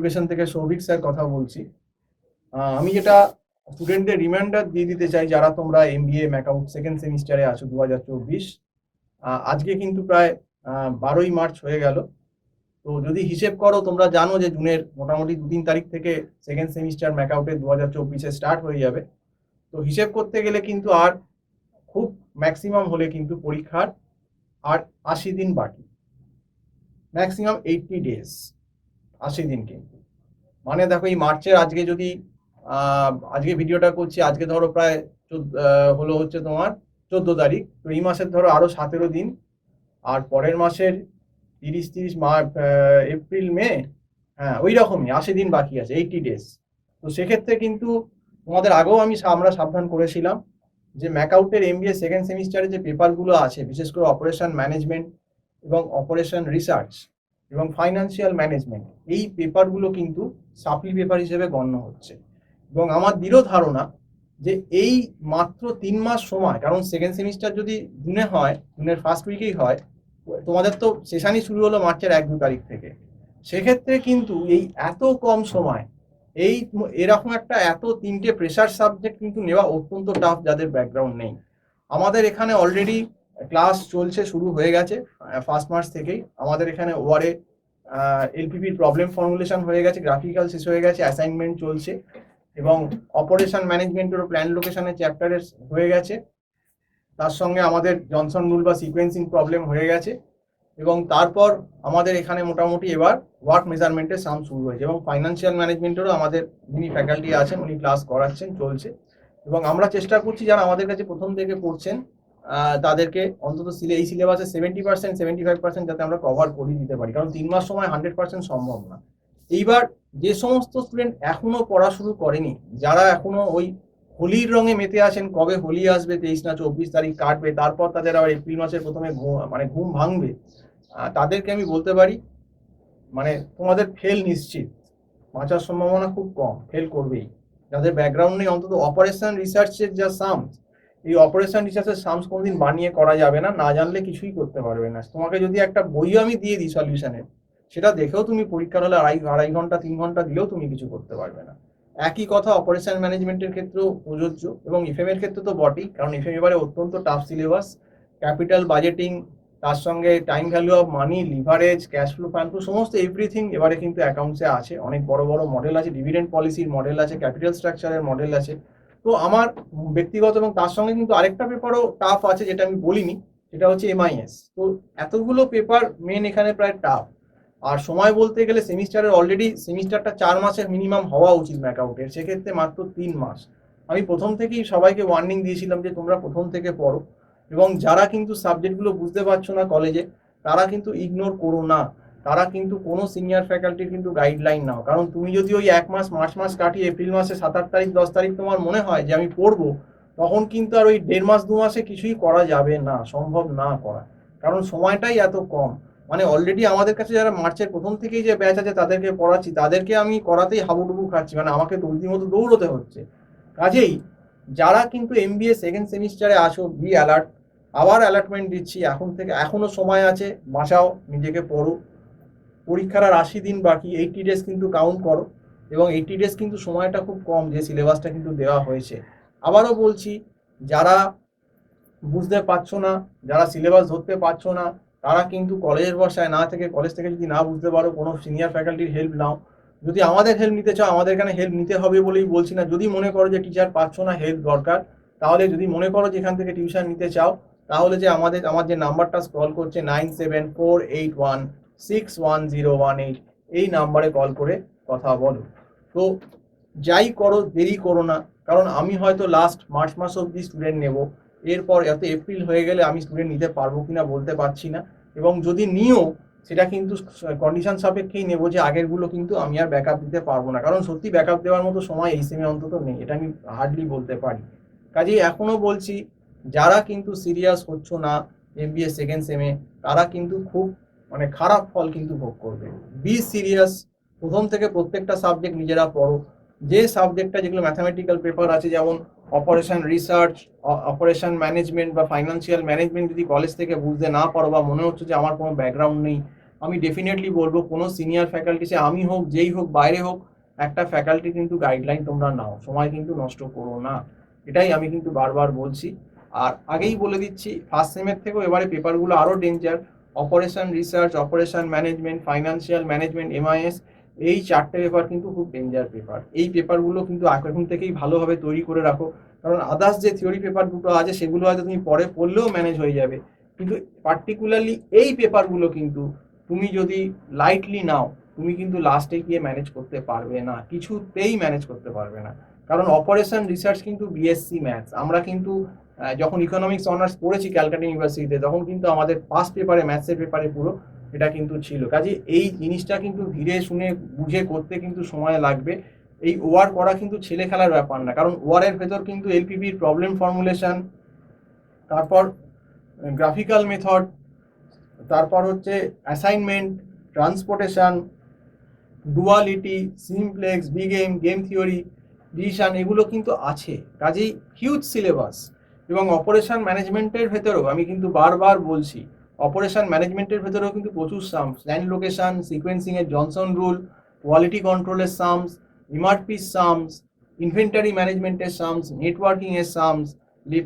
Education থেকে Souvik sir কথা বলছি। আমি যেটা স্টুডেন্টদের রিমাইন্ডার দিয়ে দিতে চাই, যারা তোমরা এমবিএ ম্যাকাউট সেকেন্ড সেমিস্টারে আছো 2024, আজকে কিন্তু প্রায় 12ই মার্চ হয়ে গেল। তো যদি হিসেব করো, তোমরা জানো যে জুনের মোটামুটি 2-3 তারিখ থেকে সেকেন্ড সেমিস্টার ম্যাকাউটের 2024-এ স্টার্ট হয়ে যাবে। তো হিসেব করতে গেলে কিন্তু আর খুব ম্যাক্সিমাম হলে কিন্তু পরীক্ষার আর 80 দিন বাকি, ম্যাক্সিমাম 80 ডেজ, 80 দিন। কিন্তু মানে দেখো, এই মার্চের আজকে যদি আজকে ভিডিওটা করছি, আজকে ধরো প্রায় হলো হচ্ছে তোমার 14 তারিখ। তো এই মাসের ধরো আরো 17 দিন, আর পরের মাসের 30 মার্চ, এপ্রিল, মে, হ্যাঁ ওই রকমই 80 দিন বাকি আছে, 80 ডেজ। তো সেক্ষেত্রে কিন্তু তোমাদের আগেও আমরা সাবধান করেছিলাম যে ম্যাকআউটের এমবিএ সেকেন্ড সেমিস্টারে যে পেপারগুলো আছে, বিশেষ করে অপারেশন ম্যানেজমেন্ট এবং অপারেশন রিসার্চ এবং ফাইন্যান্সিয়াল ম্যানেজমেন্ট, এই পেপারগুলো কিন্তু সাপ্লি পেপার হিসেবে গণ্য হচ্ছে। এবং আমার দৃঢ় ধারণা যে এই মাত্র 3 মাস সময়, কারণ সেকেন্ড সেমিস্টার যদি জুনে হয়, জুনের ফার্স্ট উইকেই হয়, তোমাদের তো সেশনই শুরু হলো মার্চের 1-2 তারিখ থেকে। সেক্ষেত্রে কিন্তু এই এত কম সময় এই এরকম একটা এত 3টে প্রেশার সাবজেক্ট কিন্তু নেওয়া অত্যন্ত টাফ, যাদের ব্যাকগ্রাউন্ড নেই। আমাদের এখানে অলরেডি ক্লাস চলছে, শুরু হয়ে গেছে 1 মার্চ থেকেই। আমাদের এখানে ওয়ারে এলপিপির প্রবলেম ফর্মুলেশন হয়ে গেছে, গ্রাফিক্যাল শেষ হয়ে গেছে, অ্যাসাইনমেন্ট চলছে, এবং অপারেশন ম্যানেজমেন্টেরও প্ল্যান লোকেশনের চ্যাপ্টারের হয়ে গেছে। তার সঙ্গে আমাদের জনসন রুল বা সিকোয়েন্সিং প্রবলেম হয়ে গেছে। এবং তারপর আমাদের এখানে মোটামুটি এবার ওয়ার্ক মেজারমেন্টের সাম শুরু হয়েছে, এবং ফাইন্যান্সিয়াল ম্যানেজমেন্টেরও আমাদের যিনি ফ্যাকাল্টি আছেন উনি ক্লাস করাচ্ছেন, চলছে। এবং আমরা চেষ্টা করছি যারা আমাদের কাছে প্রথম থেকে পড়ছেন তাদেরকে অন্তত এই সিলেবাসে 70%, 75% যাতে আমরা কভার করে দিতে পারি, কারণ 3 মাস সময় 100% সম্ভব না। এইবার যে সমস্ত স্টুডেন্ট এখনো পড়া শুরু করেনি, যারা এখনো ওই হোলির রঙে মেতে আছেন, কবে হোলি আসবে, 23 না 24 তারিখ কাটবে, তারপর তাদের আবার এপ্রিল মাসের প্রথমে ঘুম ভাঙবে, তাদেরকে আমি বলতে পারি মানে তোমাদের ফেল নিশ্চিত, বাঁচার সম্ভাবনা খুব কম, ফেল করবেই। যাদের ব্যাকগ্রাউন্ড নেই, অন্তত অপারেশন রিসার্চের যা সামস, এই অপারেশন রিসার্চের সামস কোনোদিন বানিয়ে করা যাবে না, না জানলে কিছুই করতে পারবে না। তোমাকে যদি একটা বইও আমি দিয়ে দিই সলিউশনের, সেটা দেখেও তুমি পরীক্ষার হলে আড়াই ঘন্টা 3 ঘন্টা দিলেও তুমি কিছু করতে পারবে না। একই কথা অপারেশন ম্যানেজমেন্টের ক্ষেত্রেও প্রযোজ্য, এবং ইফএম এর ক্ষেত্রে তো বটেই, কারণ ইফএম এবারে অত্যন্ত টাফ সিলেবাস। ক্যাপিটাল বাজেটিং, তার সঙ্গে time value of money, leverage, cash flow, fund flow, সমস্ত এভরিথিং এবারে কিন্তু অ্যাকাউন্টসে আছে। অনেক বড় বড় মডেল আছে, ডিভিডেন্ড পলিসির মডেল আছে, ক্যাপিটাল স্ট্রাকচারের মডেল আছে। তো আমার ব্যক্তিগত, এবং তার সঙ্গে কিন্তু আরেকটা পেপারও টাফ আছে যেটা আমি বলিনি, সেটা হচ্ছে এমআইএস। তো এতগুলো পেপার মেন এখানে প্রায় টাফ। আর সময় বলতে গেলে সেমিস্টারের অলরেডি সেমিস্টারটা 4 মাসের মিনিমাম হওয়া উচিত ম্যাকআউটের, সেক্ষেত্রে মাত্র 3 মাস। আমি প্রথম থেকেই সবাইকে ওয়ার্নিং দিয়েছিলাম যে তোমরা প্রথম থেকে পড়ো, এবং যারা কিন্তু সাবজেক্টগুলো বুঝতে পারছো না কলেজে, তারা কিন্তু ইগনোর করো না, তারা কিন্তু কোনো সিনিয়র ফ্যাকাল্টির কিন্তু গাইডলাইন নাও। কারণ তুমি যদি ওই 1 মাস, মার্চ মাস কাটিয়ে এপ্রিল মাসে 7-8 তারিখ 10 তারিখ তোমার মনে হয় যে আমি পড়বো, তখন কিন্তু আর ওই 1.5 মাস 2 মাসে কিছুই করা যাবে না, সম্ভব না করা, কারণ সময়টাই এত কম। মানে অলরেডি আমাদের কাছে যারা মার্চের প্রথম থেকেই যে ব্যাচ আছে তাদেরকে পড়াচ্ছি, তাদেরকে আমি করাতেই হাবুডুবু খাচ্ছি, মানে আমাকে রীতিমতো দৌড়তে হচ্ছে। কাজেই যারা কিন্তু এমবিএ সেকেন্ড সেমিস্টারে আসো, বি অ্যালার্ট। আবার অ্যালার্টমেন্ট দিচ্ছি, এখন থেকে এখনো সময় আছে, বাঁচাও, নিজেকে পড়ো। পরীক্ষার আর 80 দিন বাকি, 80 ডেজ কিন্তু কাউন্ট করো, এবং 80 ডেজ কিন্তু সময়টা খুব কম, যে সিলেবাসটা কিন্তু দেওয়া হয়েছে। আবারও বলছি, যারা বুঝতে পারছো না, যারা সিলেবাস ধরতে পারছো না, তারা কিন্তু কলেজের বর্ষায় না থেকে, কলেজ থেকে যদি না বুঝতে পারো, কোনো সিনিয়র ফ্যাকাল্টির হেল্প নাও। যদি আমাদের হেল্প নিতে চাও, আমাদের এখানে হেল্প নিতে হবে বলেই বলছি না, যদি মনে করো যে টিচার পাচ্ছ না, হেল্প দরকার, তাহলে যদি মনে করো যে এখান থেকে টিউশন নিতে চাও, তাহলে যে আমার যে নাম্বারটা স্ক্রল করছে 9748161018, এই নাম্বারে কল করে কথা বলো। তো যাই করো, দেরি করো না, কারণ আমি হয়তো লাস্ট মার্চ মাস অবধি স্টুডেন্ট নেব, এরপর এত এপ্রিল হয়ে গেলে আমি স্টুডেন্ট নিতে পারবো কিনা বলতে পারছি না। এবং যদি নিও, সেটা কিন্তু কন্ডিশন সাপেক্ষেই নেবো, যে আগেরগুলো কিন্তু আমি আর ব্যাকআপ দিতে পারবো না, কারণ সত্যি ব্যাকআপ দেওয়ার মতো সময় এই সেমে অন্তত নেই, এটা আমি হার্ডলি বলতে পারি। কাজেই এখনো বলছি, যারা কিন্তু সিরিয়াস হচ্ছ না এমবিএ সেকেন্ড সেমে, তারা কিন্তু খুব মানে খারাপ ফল কিন্তু ভোগ করবে। বি সিরিয়াস, প্রথম থেকে প্রত্যেকটা সাবজেক্ট নিজেরা পড়ো। যে সাবজেক্টটা, যেগুলো ম্যাথামেটিক্যাল পেপার আছে, যেমন অপারেশন রিসার্চ, অপারেশন ম্যানেজমেন্ট বা ফাইন্যান্সিয়াল ম্যানেজমেন্ট, যদি কলেজ থেকে বুঝতে না পারো, বা মনে হচ্ছে যে আমার কোনো ব্যাকগ্রাউন্ড নেই, আমি ডেফিনেটলি বলবো কোনো সিনিয়র ফ্যাকাল্টি, সে আমি হোক, যেই হোক, বাইরে হোক, একটা ফ্যাকাল্টি কিন্তু গাইডলাইন তোমরা নাও, সময় কিন্তু নষ্ট করো না, এটাই আমি কিন্তু বারবার বলছি। আর আগেই বলে দিচ্ছি, ফার্স্ট সেমের থেকেও এবারে পেপারগুলো আরও danger. Operation research, operation management, financial management, MIS, এই 4টে পেপার কিন্তু খুব ডেঞ্জার পেপার। এই পেপারগুলো কিন্তু এখন থেকেই ভালোভাবে তৈরি করে রাখো, কারণ আদার্স যে থিওরি পেপার দুটো আছে সেগুলো হয়তো তুমি পরে পড়লেও ম্যানেজ হয়ে যাবে, কিন্তু পার্টিকুলারলি এই পেপারগুলো কিন্তু তুমি যদি লাইটলি নাও, তুমি কিন্তু লাস্টে গিয়ে ম্যানেজ করতে পারবে না, কিছুতেই ম্যানেজ করতে পারবে না। কারণ অপারেশন রিসার্চ কিন্তু বিএসসি ম্যাথস, আমরা কিন্তু যখন ইকোনমিক্স অনার্স পড়েছি ক্যালকাটা ইউনিভার্সিটিতে, তখন কিন্তু আমাদের ফার্স্ট পেপারে, ম্যাথসের পেপারে পুরো এটা কিন্তু ছিল। কাজে এই জিনিসটা কিন্তু ধীরে শুনে বুঝে করতে কিন্তু সময় লাগবে। এই ওয়ার করা কিন্তু ছেলে খেলার ব্যাপার না, কারণ ওয়ারের ভেতর কিন্তু এলপিবির প্রবলেম ফর্মুলেশন, তারপর গ্রাফিক্যাল মেথড, তারপর হচ্ছে assignment, transportation, duality, simplex, B game, game theory, decision, এগুলো কিন্তু আছে। কাজেই হিউজ সিলেবাস। এবং অপারেশন ম্যানেজমেন্টের ভেতরেও আমি কিন্তু বারবার বলছি, অপারেশন ম্যানেজমেন্টের ভেতরেও কিন্তু প্রচুর সামস, ল্যান্ড লোকেশন, সিকোয়েন্সিংয়ের জনসন রুল, কোয়ালিটি কন্ট্রোলের সামস, ইমারপিস সামস, ইনভেন্টারি ম্যানেজমেন্টের সামস, নেটওয়ার্কিংয়ের সামস,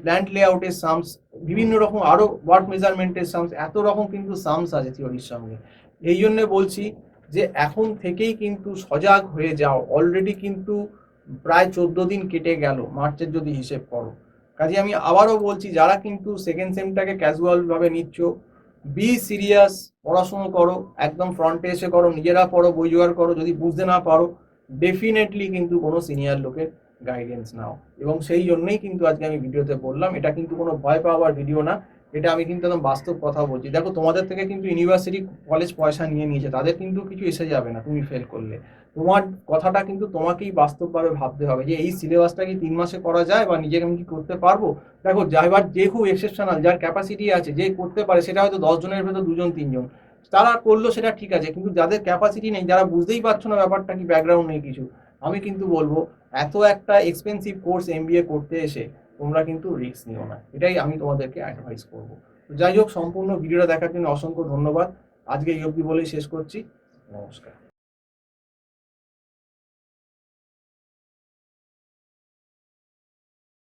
প্ল্যান্ট লেআউটের সামস, বিভিন্ন রকম আরও ওয়ার্ক মেজারমেন্টের সামস, এত রকম কিন্তু সামস আছে থিওরির সঙ্গে। এই জন্যে বলছি যে এখন থেকেই কিন্তু সজাগ হয়ে যাও। অলরেডি কিন্তু প্রায় 14 দিন কেটে গেল মার্চের যদি হিসেব করো। কাজে আমি আবারও বলছি, যারা কিন্তু সেকেন্ড সেমটাকে ক্যাজুয়াল ভাবে নিচ্ছ, বি সিরিয়াস, পড়াশুনো করো, একদম ফ্রন্টে এসে করো, নিজেরা পড়ো, বই জোগাড় করো। যদি বুঝতে না পারো, ডেফিনেটলি কিন্তু কোনো সিনিয়র লোকের গাইডেন্স নাও। এবং সেই জন্যই কিন্তু আজকে আমি ভিডিওতে বললাম, এটা কিন্তু কোনো ভয় পাওয়ার ভিডিও না, এটা আমি কিন্তু একদম বাস্তব কথা বলছি। দেখো, তোমাদের থেকে কিন্তু ইউনিভার্সিটি, কলেজ পয়সা নিয়ে নিয়েছে, তাদের কিন্তু কিছু এসে যাবে না তুমি ফেল করলে। তোমার কথাটা কিন্তু তোমাকেই বাস্তবভাবে ভাবতে হবে যে এই সিলেবাসটা কি 3 মাসে করা যায়, বা নিজেকে আমি কি করতে পারবো। দেখো, যাইবার যে খুব এক্সেপশনাল, যার ক্যাপাসিটি আছে, যে করতে পারে, সেটা হয়তো 10 জনের ভেতর 2 জন 3 জন তারা করলো, সেটা ঠিক আছে। কিন্তু যাদের ক্যাপাসিটি নেই, যারা বুঝতেই পারছো না ব্যাপারটা কি, ব্যাকগ্রাউন্ড নেই কিছু, আমি কিন্তু বলবো এত একটা এক্সপেন্সিভ কোর্স এমবিএ করতে এসে তোমরা কিন্তু রিস্ক নিও না, এটাই আমি তোমাদেরকে অ্যাডভাইস করবো। তো যাই হোক, সম্পূর্ণ ভিডিওটা দেখার জন্য অসংখ্য ধন্যবাদ। আজকে এই অবধি বলেই শেষ করছি। নমস্কার।